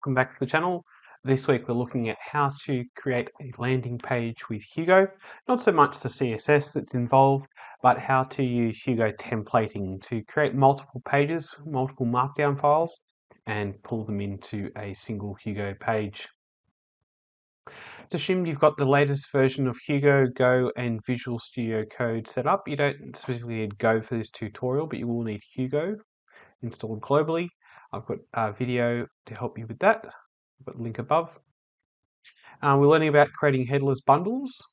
Welcome back to the channel. This week we're looking at how to create a landing page with Hugo. Not so much the CSS that's involved, but how to use Hugo templating to create multiple pages, multiple markdown files, and pull them into a single Hugo page. It's assumed you've got the latest version of Hugo, Go, and Visual Studio Code set up. You don't specifically need Go for this tutorial, but you will need Hugo installed globally. I've got a video to help you with that. I've got the link above. We're learning about creating headless bundles,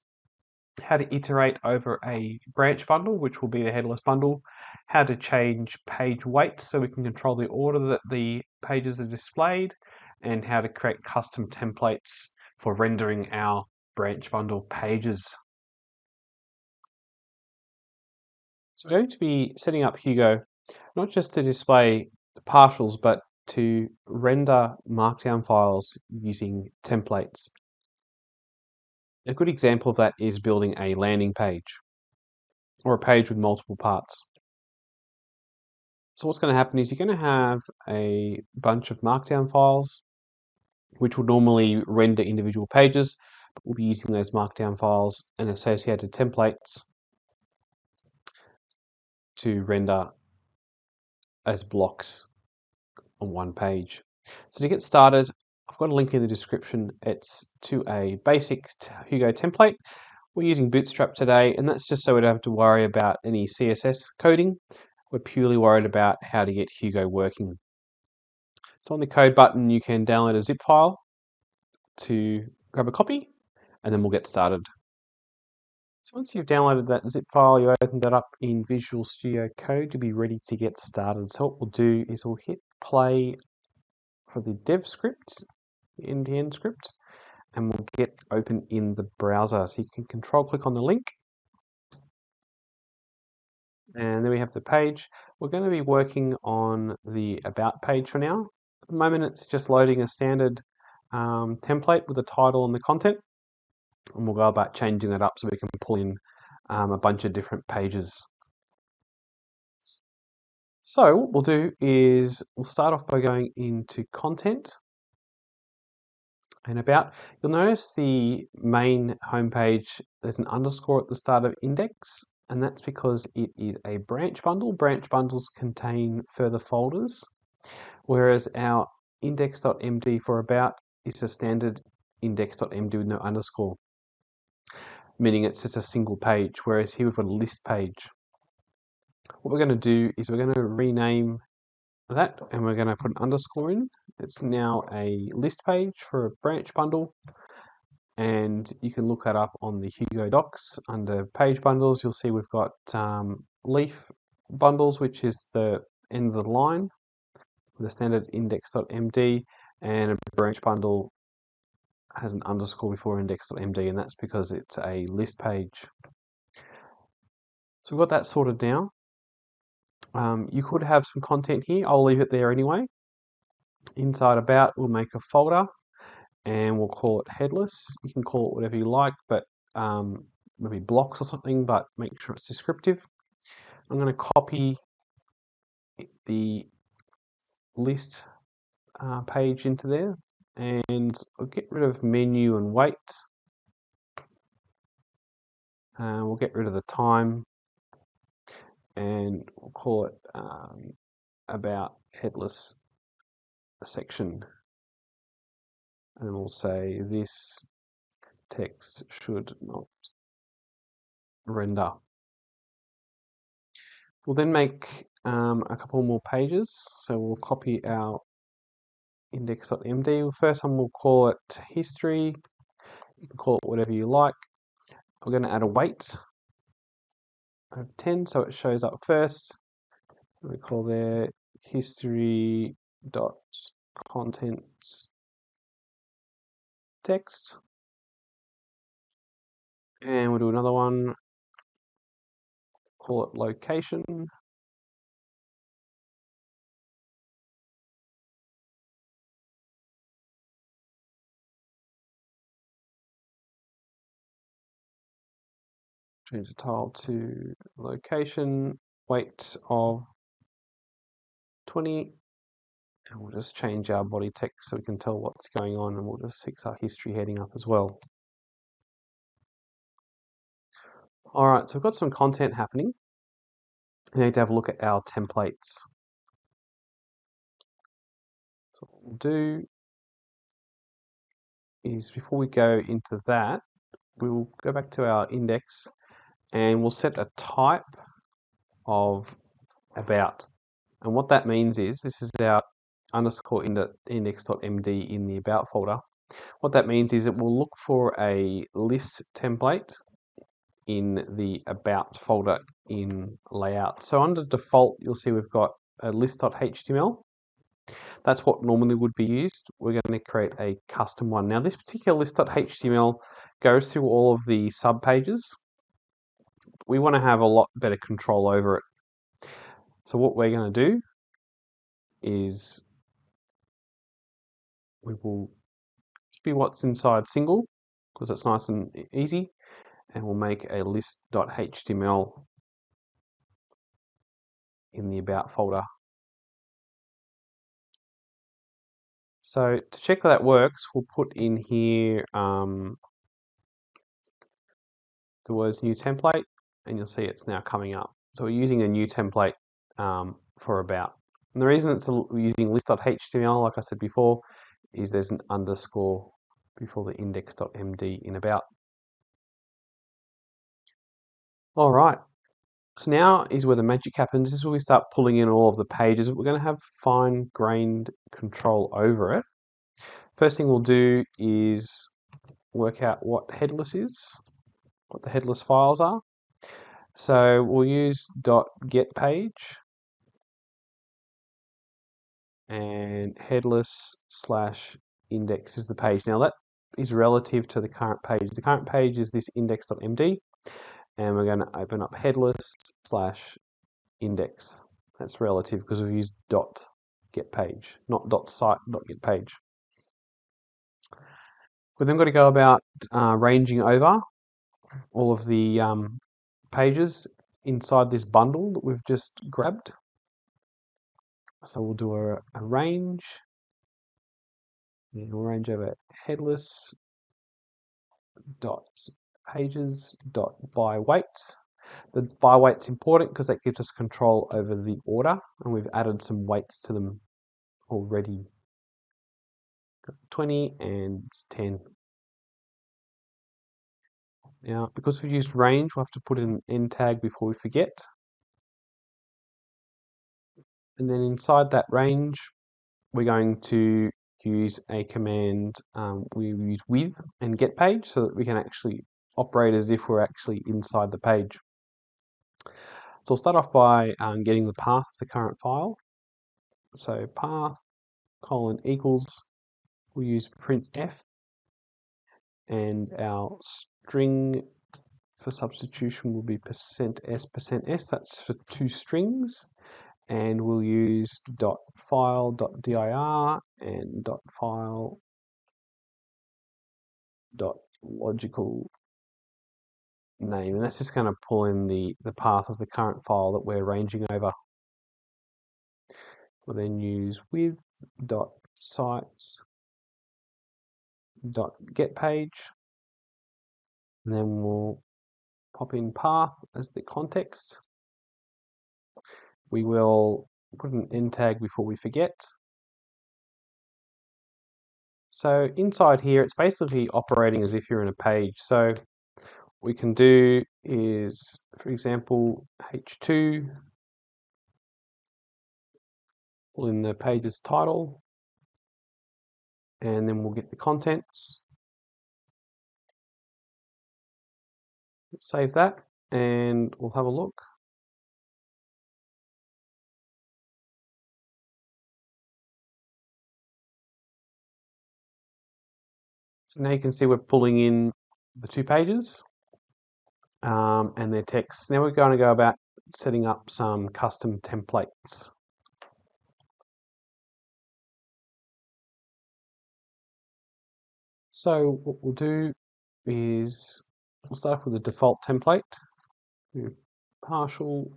how to iterate over a branch bundle, which will be the headless bundle, how to change page weights so we can control the order that the pages are displayed, and how to create custom templates for rendering our branch bundle pages. So we're going to be setting up Hugo not just to display partials, but to render markdown files using templates. A good example of that is building a landing page or a page with multiple parts. So what's going to happen is you're going to have a bunch of markdown files, which will normally render individual pages, but we'll be using those markdown files and associated templates to render as blocks on one page. So to get started, I've got a link in the description. It's to a basic Hugo template. We're using Bootstrap today, and that's just so we don't have to worry about any CSS coding. We're purely worried about how to get Hugo working. So on the code button, you can download a zip file to grab a copy, and then we'll get started. So once you've downloaded that zip file, you open that up in Visual Studio Code to be ready to get started. So what we'll do is we'll hit play for the dev script, the end-to-end script, and we'll get open in the browser. So you can control click on the link, and then we have the page. We're going to be working on the about page for now. At the moment, it's just loading a standard template with the title and the content, and we'll go about changing that up so we can pull in a bunch of different pages. So what we'll do is we'll start off by going into content and about. You'll notice the main homepage, there's an underscore at the start of index, and that's because it is a branch bundle. Branch bundles contain further folders, whereas our index.md for about is a standard index.md with no underscore, meaning it's just a single page, whereas here we've got a list page. What we're going to do is we're going to rename that, and we're going to put an underscore in. It's now a list page for a branch bundle, and you can look that up on the Hugo Docs. Under page bundles, you'll see we've got leaf bundles, which is the end of the line with a standard index.md, and a branch bundle has an underscore before index.md, and that's because it's a list page. So we've got that sorted now. You could have some content here. I'll leave it there anyway. Inside about, we'll make a folder and we'll call it headless. You can call it whatever you like, but maybe blocks or something, but make sure it's descriptive. I'm going to copy the list page into there, and I'll get rid of menu and weight. We'll get rid of the time, and we'll call it about headless section. And we'll say this text should not render. We'll then make a couple more pages. So we'll copy our index.md. First one we'll call it history. You can call it whatever you like. We're going to add a weight of 10 so it shows up first. We call there history.contents text. And we'll do another one, call it location. Change the title to location, weight of 20, And we'll just change our body text so we can tell what's going on, and we'll just fix our history heading up as well. All right, so we've got some content happening. We need to have a look at our templates. So what we'll do is, before we go into that, we'll go back to our index and we'll set a type of about. And what that means is, this is our underscore index.md in the about folder. What that means is it will look for a list template in the about folder in layout. So under default, you'll see we've got a list.html. That's what normally would be used. We're going to create a custom one. Now, this particular list.html goes through all of the sub pages. We want to have a lot better control over it. So what we're going to do is we will be what's inside single, because it's nice and easy, and we'll make a list.html in the about folder. So to check that works, we'll put in here the words new template, and you'll see it's now coming up. So we're using a new template for about. And the reason we're using list.html, like I said before, is there's an underscore before the index.md in about. All right, so now is where the magic happens. This is where we start pulling in all of the pages. We're going to have fine-grained control over it. First thing we'll do is work out what headless is, what the headless files are. So we'll use .getPage and headless/index is the page. Now that is relative to the current page. The current page is this index.md, and we're going to open up headless/index. That's relative because we've used .getPage, not .site.getPage. We've then got to go about ranging over all of the pages inside this bundle that we've just grabbed. So we'll do a range, and we'll range over headless dot pages dot by weight. The by weight's important because that gives us control over the order, and we've added some weights to them already. 20 and 10. Now, because we've used range, we'll have to put in an end tag before we forget. And then inside that range, we're going to use a command. We use with and get page so that we can actually operate as if we're actually inside the page. So we'll start off by getting the path of the current file. So path : equals, we use printf, and our string for substitution will be %s, that's for 2 strings. And we'll use .file.dir and .file.logical name, and that's just going to pull in the path of the current file that we're ranging over. We'll then use with.sites.getPage, and then we'll pop in path as the context. We will put an end tag before we forget. So inside here, it's basically operating as if you're in a page. So what we can do is, for example, H2, pull in the page's title, and then we'll get the contents. Save that, and we'll have a look. So now you can see we're pulling in the 2 pages and their text. Now we're going to go about setting up some custom templates. So what we'll do is we'll start off with a default template. Partial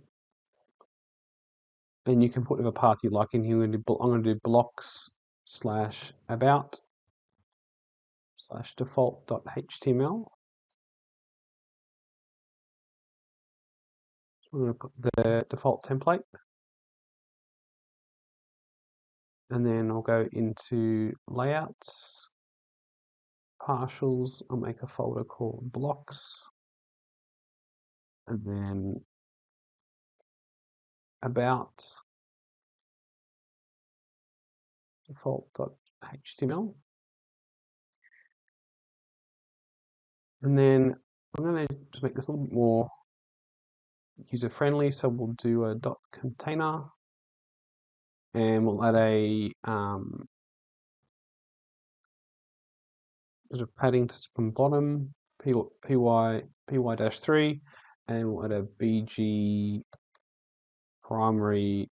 And you can put whatever path you like in here. I'm going to do blocks/about/default.html. I'm going to put the default template. And then I'll go into layouts, partials. I'll make a folder called blocks. And then about default.html. And then I'm going to just make this a little bit more user-friendly. So we'll do a .container, and we'll add a there's a padding to top and bottom, py-3, and we'll add a bg primary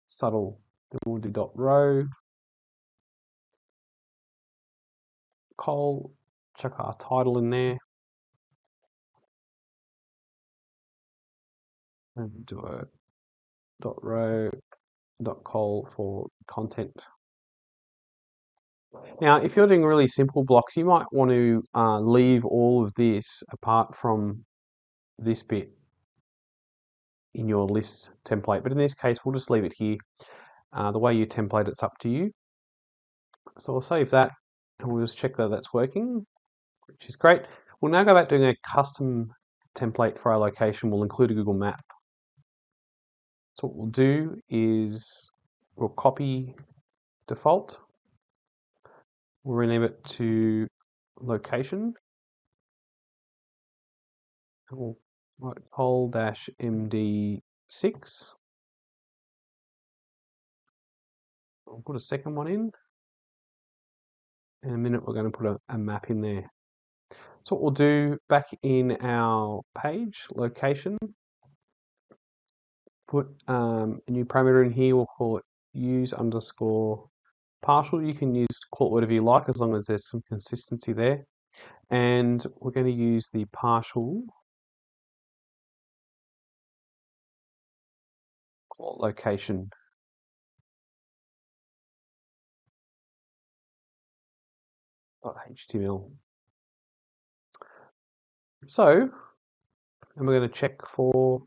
subtle. Then we'll do .row, col, chuck our title in there, and do a .row, .col for content. Now, if you're doing really simple blocks, you might want to leave all of this apart from this bit in your list template. But in this case, we'll just leave it here. The way you template, it's up to you. So I'll save that, and we'll just check that that's working, which is great. We'll now go back doing a custom template for our location. We'll include a Google map. So what we'll do is we'll copy default. We'll rename it to location. And we'll write pol-md6. We'll put a second one in. In a minute, we're going to put a map in there. So what we'll do back in our page, location, put a new parameter in here. We'll call it use_partial. You can call it whatever you like, as long as there's some consistency there. And we're going to use the partial, call it location. .html. So, and we're going to check for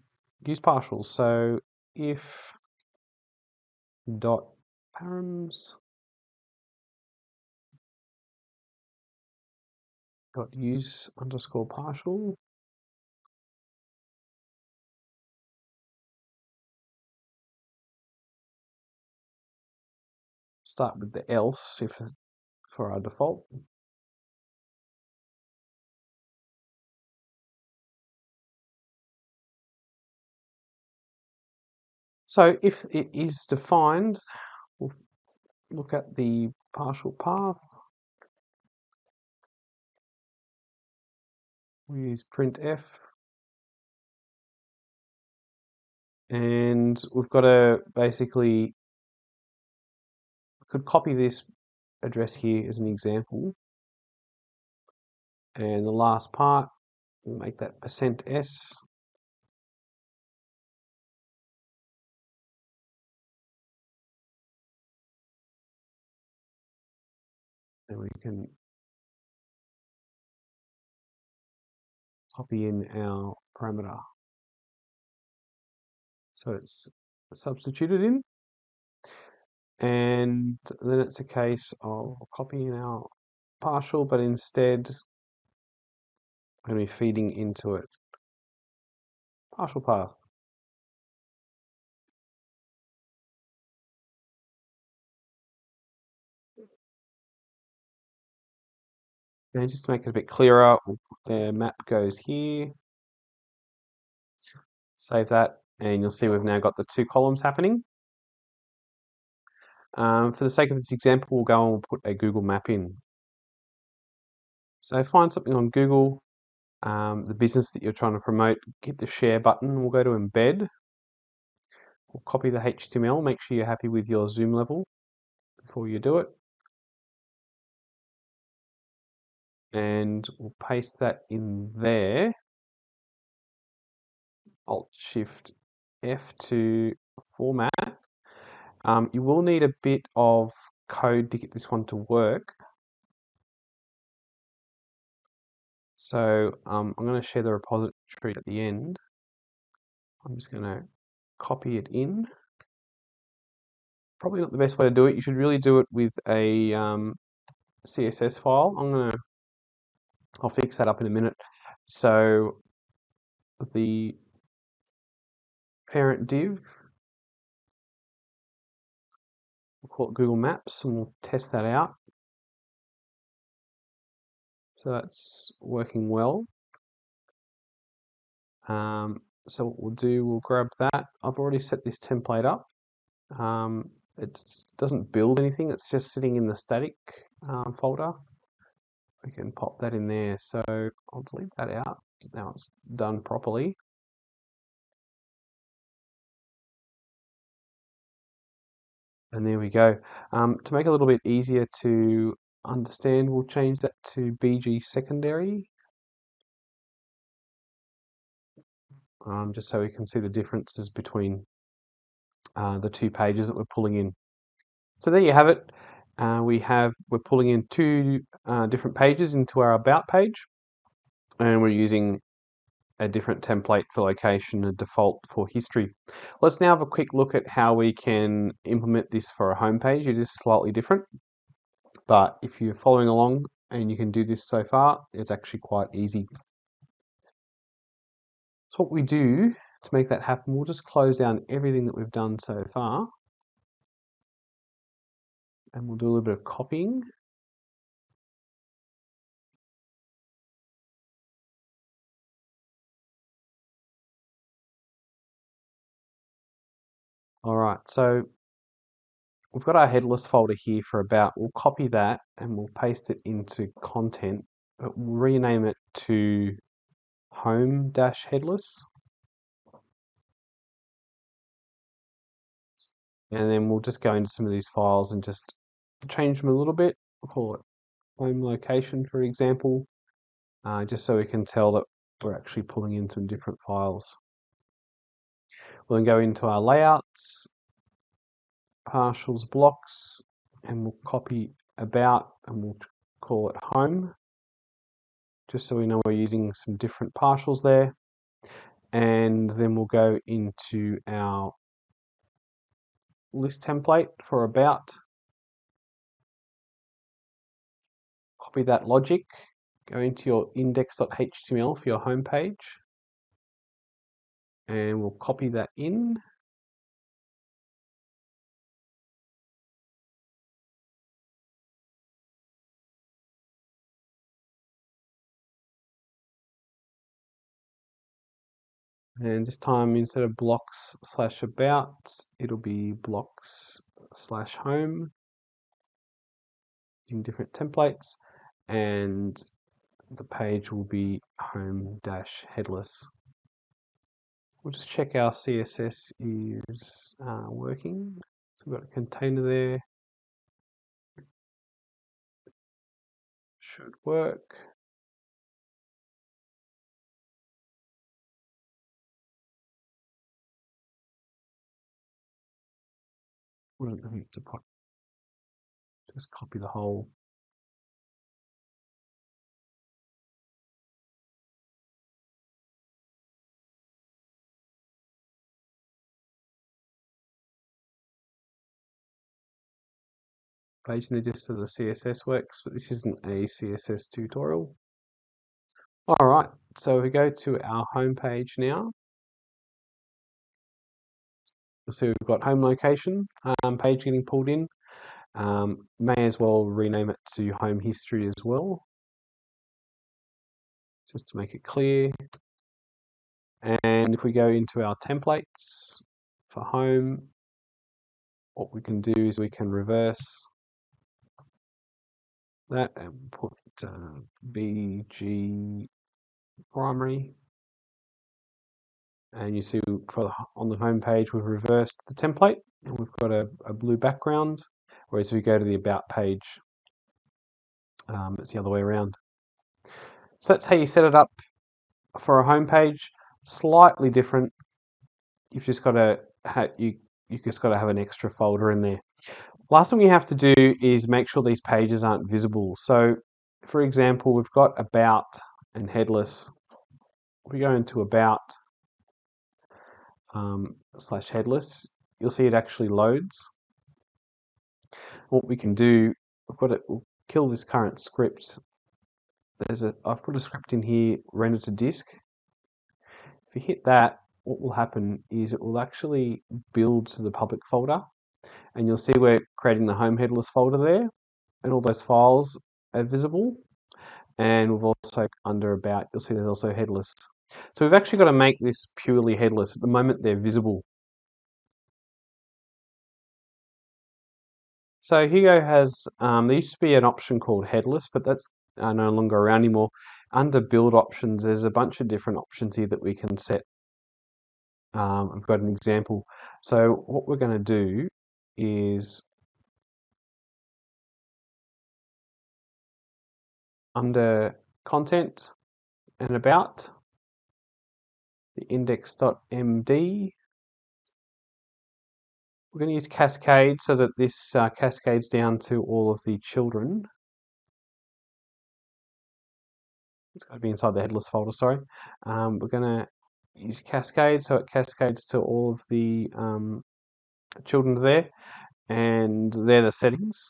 use partials. So if .params .use_partial, start with the else if for our default. So if it is defined, we'll look at the partial path. We use printf. And we've got to basically, we could copy this address here as an example. And the last part, we'll make that %s. And we can copy in our parameter. So it's substituted in. And then it's a case of copying our partial, but instead we're going to be feeding into it partial path. And just to make it a bit clearer, the map goes here. Save that, and you'll see we've now got the two columns happening. For the sake of this example, we'll go and we'll put a Google map in. So find something on Google, the business that you're trying to promote, hit the share button. We'll go to embed. We'll copy the HTML. Make sure you're happy with your zoom level before you do it. And we'll paste that in there. Alt-Shift F to format. You will need a bit of code to get this one to work. So I'm going to share the repository at the end. I'm just going to copy it in. Probably not the best way to do it. You should really do it with a CSS file. I'll fix that up in a minute. So the parent div, we'll call it Google Maps, and we'll test that out. So that's working well. So what we'll do, we'll grab that. I've already set this template up. It doesn't build anything, it's just sitting in the static folder. We can pop that in there. So I'll delete that out. Now it's done properly. And there we go. To make it a little bit easier to understand, we'll change that to BG secondary. Just so we can see the differences between the two pages that we're pulling in. So there you have it. We're pulling in two different pages into our about page, and we're using a different template for location and default for history. Let's now have a quick look at how we can implement this for a home page. It is slightly different, but if you're following along and you can do this so far, it's actually quite easy. So what we do to make that happen, we'll just close down everything that we've done so far, and we'll do a little bit of copying. All right, so we've got our headless folder here for about. We'll copy that and we'll paste it into content, but we'll rename it to home-headless. And then we'll just go into some of these files and just change them a little bit. We'll call it home location, for example, just so we can tell that we're actually pulling in some different files. We'll then go into our layouts, partials, blocks, and we'll copy about and we'll call it home, just so we know we're using some different partials there. And then we'll go into our list template for about, copy that logic, go into your index.html for your home page, and we'll copy that in. And this time, instead of blocks/about, it'll be blocks/home, using different templates, and the page will be home-headless. We'll just check our CSS is working. So we've got a container there. Should work. We don't need to put, just copy the whole. Page in there just so the CSS works, but this isn't a CSS tutorial. All right, so we go to our home page now. So we've got home location, page getting pulled in. May as well rename it to home history as well, just to make it clear. And if we go into our templates for home, what we can do is we can reverse that and put BG primary. And you see on the home page, we've reversed the template and we've got a blue background. Whereas if we go to the about page, it's the other way around. So that's how you set it up for a home page. Slightly different. you've just got to have an extra folder in there. Last thing we have to do is make sure these pages aren't visible. So, for example, we've got about and headless. We go into about / headless. You'll see it actually loads. What we can do, we'll kill this current script. I've put a script in here, render to disk. If you hit that, what will happen is it will actually build to the public folder, and you'll see we're creating the home headless folder there, and all those files are visible. And we've also under about, you'll see there's also headless. So we've actually got to make this purely headless. At the moment, they're visible. So Hugo has, there used to be an option called headless, but that's no longer around anymore. Under build options, there's a bunch of different options here that we can set. I've got an example. So what we're going to do is under content and about, the index.md, we're going to use cascade so that this cascades down to all of the children. It's got to be inside the headless folder, sorry. We're going to use cascade so it cascades to all of the children there, and they're the settings.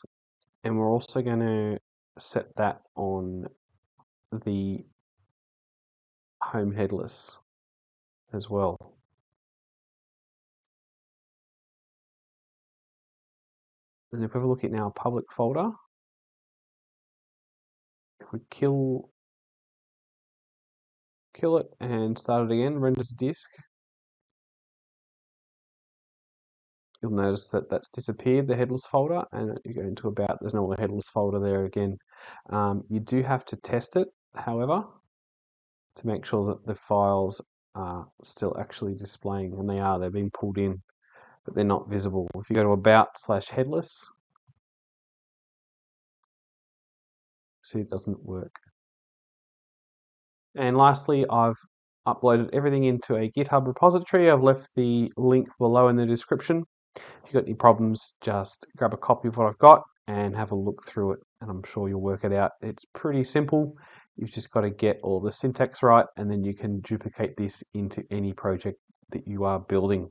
And we're also going to set that on the home headless as well. And if we have a look at our public folder, if we kill it and start it again, render to disk, you'll notice that that's disappeared, the headless folder, and you go into about, there's no other headless folder there again. You do have to test it, however, to make sure that the files are still actually displaying, and they're being pulled in, but they're not visible. If you go to about / headless, see it doesn't work. And lastly, I've uploaded everything into a GitHub repository. I've left the link below in the description. If you've got any problems, just grab a copy of what I've got and have a look through it, and I'm sure you'll work it out. It's pretty simple. You've just got to get all the syntax right, and then you can duplicate this into any project that you are building.